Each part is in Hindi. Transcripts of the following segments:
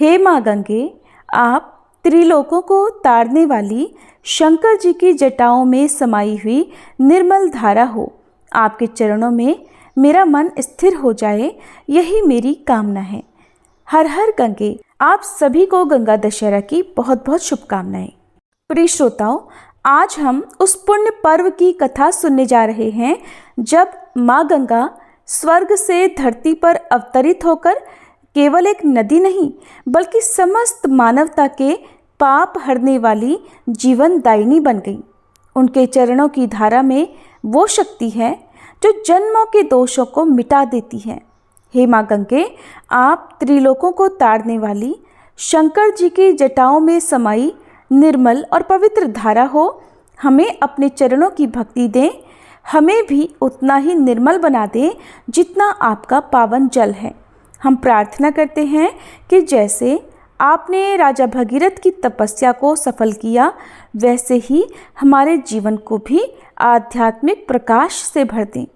हे माँ गंगे, आप त्रिलोकों को तारने वाली शंकर जी की जटाओं में समाई हुई निर्मल धारा हो। आपके चरणों में मेरा मन स्थिर हो जाए, यही मेरी कामना है। हर हर गंगे। आप सभी को गंगा दशहरा की बहुत बहुत शुभकामनाएं। प्रिय श्रोताओं, आज हम उस पुण्य पर्व की कथा सुनने जा रहे हैं जब माँ गंगा स्वर्ग से धरती पर अवतरित होकर केवल एक नदी नहीं बल्कि समस्त मानवता के पाप हरने वाली जीवन दायिनी बन गई। उनके चरणों की धारा में वो शक्ति है जो जन्मों के दोषों को मिटा देती है। हे माँ गंगे, आप त्रिलोकों को तारने वाली शंकर जी की जटाओं में समाई निर्मल और पवित्र धारा हो। हमें अपने चरणों की भक्ति दें, हमें भी उतना ही निर्मल बना दें जितना आपका पावन जल है। हम प्रार्थना करते हैं कि जैसे आपने राजा भगीरथ की तपस्या को सफल किया, वैसे ही हमारे जीवन को भी आध्यात्मिक प्रकाश से भर दें।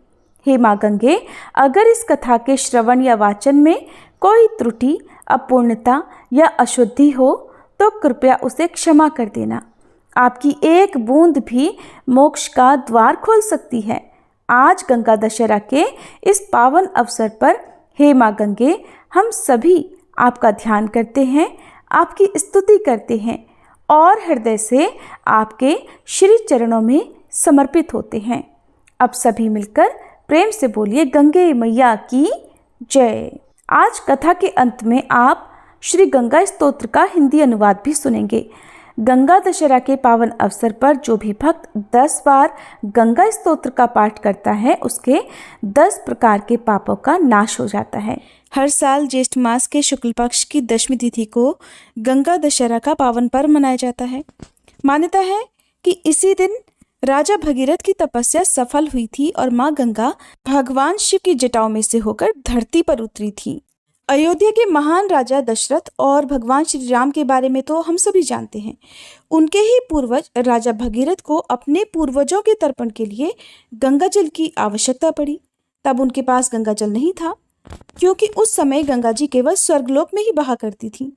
हे माँ गंगे, अगर इस कथा के श्रवण या वाचन में कोई त्रुटि, अपूर्णता या अशुद्धि हो तो कृपया उसे क्षमा कर देना। आपकी एक बूंद भी मोक्ष का द्वार खोल सकती है। आज गंगा दशहरा के इस पावन अवसर पर हे माँ गंगे, हम सभी आपका ध्यान करते हैं, आपकी स्तुति करते हैं और हृदय से आपके श्री चरणों में समर्पित होते हैं। अब सभी मिलकर प्रेम से बोलिए, गंगे मैया की जय। आज कथा के अंत में आप श्री गंगा स्तोत्र का हिंदी अनुवाद भी सुनेंगे। गंगा दशहरा के पावन अवसर पर जो भी भक्त 10 बार गंगा स्तोत्र का पाठ करता है, उसके 10 प्रकार के पापों का नाश हो जाता है। हर साल ज्येष्ठ मास के शुक्ल पक्ष की 10वीं तिथि को गंगा दशहरा का पावन पर्व मनाया जाता है। मान्यता है कि इसी दिन राजा भगीरथ की तपस्या सफल हुई थी और माँ गंगा भगवान शिव की जटाओं में से होकर धरती पर उतरी थी। अयोध्या के महान राजा दशरथ और भगवान श्री राम के बारे में तो हम सभी जानते हैं। उनके ही पूर्वज राजा भगीरथ को अपने पूर्वजों के तर्पण के लिए गंगा जल की आवश्यकता पड़ी। तब उनके पास गंगा जल नहीं था, क्योंकि उस समय गंगा जी केवल स्वर्गलोक में ही बहा करती थी।